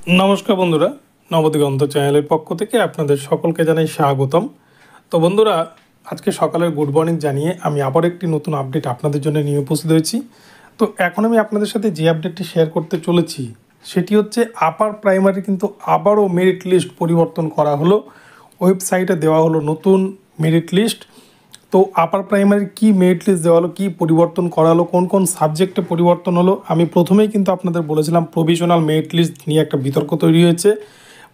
नमस्कार बंधुरा नवदिगंत चैनल पक्ष থেকে আপনাদের সকলকে জানাই স্বাগতম। তো বন্ধুরা আজকে সকালের গুড মর্নিং জানিয়ে আমি আবার একটি নতুন আপডেট আপনাদের জন্য নিয়ে উপস্থিত হয়েছি। তো এখন আমি আপনাদের সাথে যে আপডেটটি শেয়ার করতে চলেছি সেটি হচ্ছে আপার প্রাইমারি কিন্তু আবারও মেরিট লিস্ট পরিবর্তন করা হলো। ওয়েবসাইটে দেওয়া হলো নতুন মেরিট লিস্ট। তো আপার প্রাইমারি কি মেরিট লিস্ট দেওয়া হলো, কী পরিবর্তন করা হলো, কোন কোন সাবজেক্টে পরিবর্তন হলো। আমি প্রথমেই কিন্তু আপনাদের বলেছিলাম প্রভিশনাল মেরিট লিস্ট নিয়ে একটা বিতর্ক তৈরি হয়েছে।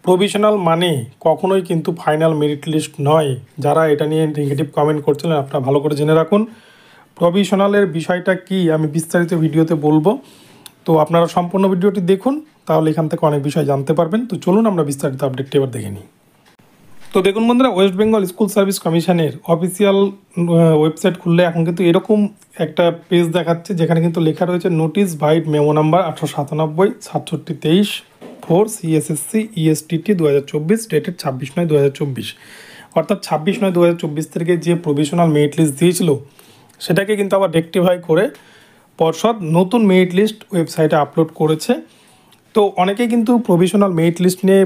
প্রভিশনাল মানে কখনোই কিন্তু ফাইনাল মেরিট লিস্ট নয়। যারা এটা নিয়ে নেগেটিভ কমেন্ট করছিলেন আপনারা ভালো করে জেনে রাখুন প্রভিশনালের বিষয়টা কি আমি বিস্তারিত ভিডিওতে বলবো। তো আপনারা সম্পূর্ণ ভিডিওটি দেখুন, তাহলে এখান থেকে অনেক বিষয় জানতে পারবেন। তো চলুন আমরা বিস্তারিত আপডেটটি এবার দেখে নিই। তো দেখুন বন্ধুরা, ওয়েস্ট বেঙ্গল স্কুল সার্ভিস কমিশনের অফিসিয়াল ওয়েবসাইট খুললে এখন কিন্তু এরকম একটা পেজ দেখাচ্ছে যেখানে কিন্তু লেখা রয়েছে notice vide memo number 1897 6723 4 CSSC ESTT 2024 dated 26/9/2024। অর্থাৎ 26/9/2024 থেকে যে প্রভিশনাল মেরিট লিস্ট দিয়েছিল সেটাকে কিন্তু আবার রেকটিফাই করে পর্ষদ নতুন মেরিট লিস্ট ওয়েবসাইটে আপলোড করেছে। তো অনেকেই কিন্তু প্রভিশনাল মেরিট লিস্ট নিয়ে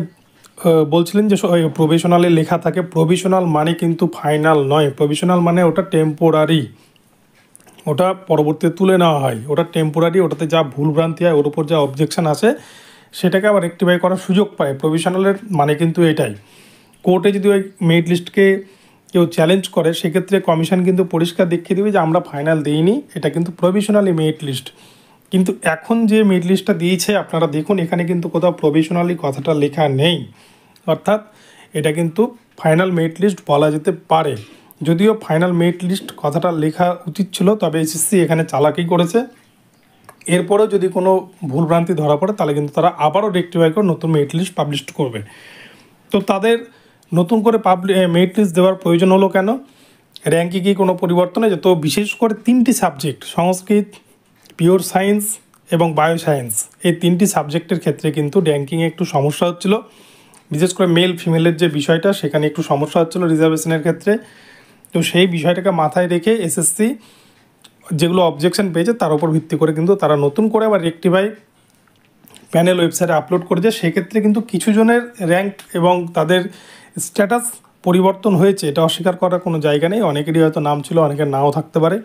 বলছিলেন যে প্রভিশনালে লেখা থাকে প্রভিশনাল মানে কিন্তু ফাইনাল নয়, প্রভিশনাল মানে ওটা টেম্পোরারি, ওটা পরবর্তীতে তুলে নেওয়া হয়, ওটা টেম্পোরারি, ওটাতে যা ভুলভ্রান্তি হয় ওর উপর যা অবজেকশন আসে সেটাকে আবার রেকটিফাই করার সুযোগ পায়। প্রভিশনালের মানে কিন্তু এটাই। কোর্টে যদি ওই মেরিট লিস্টকে কেউ চ্যালেঞ্জ করে সেক্ষেত্রে কমিশন কিন্তু পরিষ্কার দেখিয়ে দেবে যে আমরা ফাইনাল দিইনি, এটা কিন্তু প্রভিশনালি মেরিট লিস্ট। কিন্তু এখন যে মেরিট লিস্টটা দিয়েছে আপনারা দেখুন এখানে কিন্তু কোথাও প্রভিশনালি কথাটা লেখা নেই, অর্থাৎ এটা কিন্তু ফাইনাল মেরিট লিস্ট বলা যেতে পারে। যদিও ফাইনাল মেরিট লিস্ট কথাটা লেখা উচিত ছিল, তবে এসএসসি এখানে চালাকি করেছে। এরপরেও যদি কোনো ভুলভ্রান্তি ধরা পড়ে তাহলে কিন্তু তারা আবারও রেকটিফাই করে নতুন মেরিট লিস্ট পাবলিশ করবে। তো তাদের নতুন করে মেরিট লিস্ট দেওয়ার প্রয়োজন হলো কেন? র্যাঙ্কে কি কোনো পরিবর্তন হয়েছে? তো বিশেষ করে 3টি সাবজেক্ট সংস্কৃত, পিওর সায়েন্স এবং বায়ো সায়েন্স, এই 3টি সাবজেক্টের ক্ষেত্রে কিন্তু র্যাঙ্কিংয়ে একটু সমস্যা হচ্ছিল। বিশেষ করে মেল ফিমেলের যে বিষয়টা সেখানে একটু সমস্যা হচ্ছিলো রিজার্ভেশনের ক্ষেত্রে। তো সেই বিষয়টাকে মাথায় রেখে এসএসসি যেগুলো অবজেকশন পেয়েছে তার উপর ভিত্তি করে কিন্তু তারা নতুন করে আবার রেকটিফাই প্যানেল ওয়েবসাইটে আপলোড করেছে। সেক্ষেত্রে কিন্তু কিছু জনের র্যাঙ্ক এবং তাদের স্ট্যাটাস পরিবর্তন হয়েছে, এটা অস্বীকার করার কোনো জায়গা নেই। অনেকেরই হয়তো নাম ছিল, অনেকের নাও থাকতে পারে।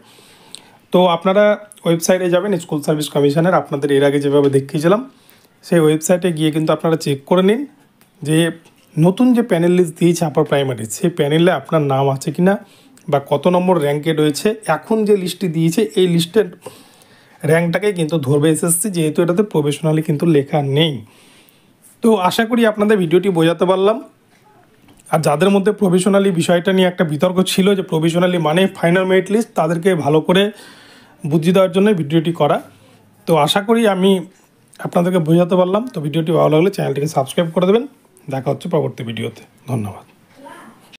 তো আপনারা ওয়েবসাইটে যাবেন স্কুল সার্ভিস কমিশনের, আপনাদের এর আগে যেভাবে দেখিয়েছিলাম সেই ওয়েবসাইটে গিয়ে কিন্তু আপনারা চেক করে নিন যে নতুন যে প্যানেল লিস্ট দিয়েছে আপার প্রাইমারি সেই প্যানেলে আপনার নাম আছে কি না বা কত নম্বর র্যাঙ্কে রয়েছে। এখন যে লিস্টটি দিয়েছে এই লিস্টের র্যাঙ্কটাকে কিন্তু ধরবে এসএসসি, যেহেতু এটাতে প্রফেশনালি কিন্তু লেখা নেই। তো আশা করি আপনাদের ভিডিওটি বোঝাতে পারলাম। আর যাদের মধ্যে প্রফেশনালি বিষয়টা নিয়ে একটা বিতর্ক ছিল যে প্রফেশনালি মানে ফাইনাল মেরিট লিস্ট, তাদেরকে ভালো করে বুঝিয়ে দেওয়ার জন্য ভিডিওটি করা। তো আশা করি আমি আপনাদেরকে বোঝাতে পারলাম। তো ভিডিওটি ভালো লাগলে চ্যানেলটিকে সাবস্ক্রাইব করে দেবেন। দেখা হচ্ছে পরবর্তী ভিডিওতে। ধন্যবাদ।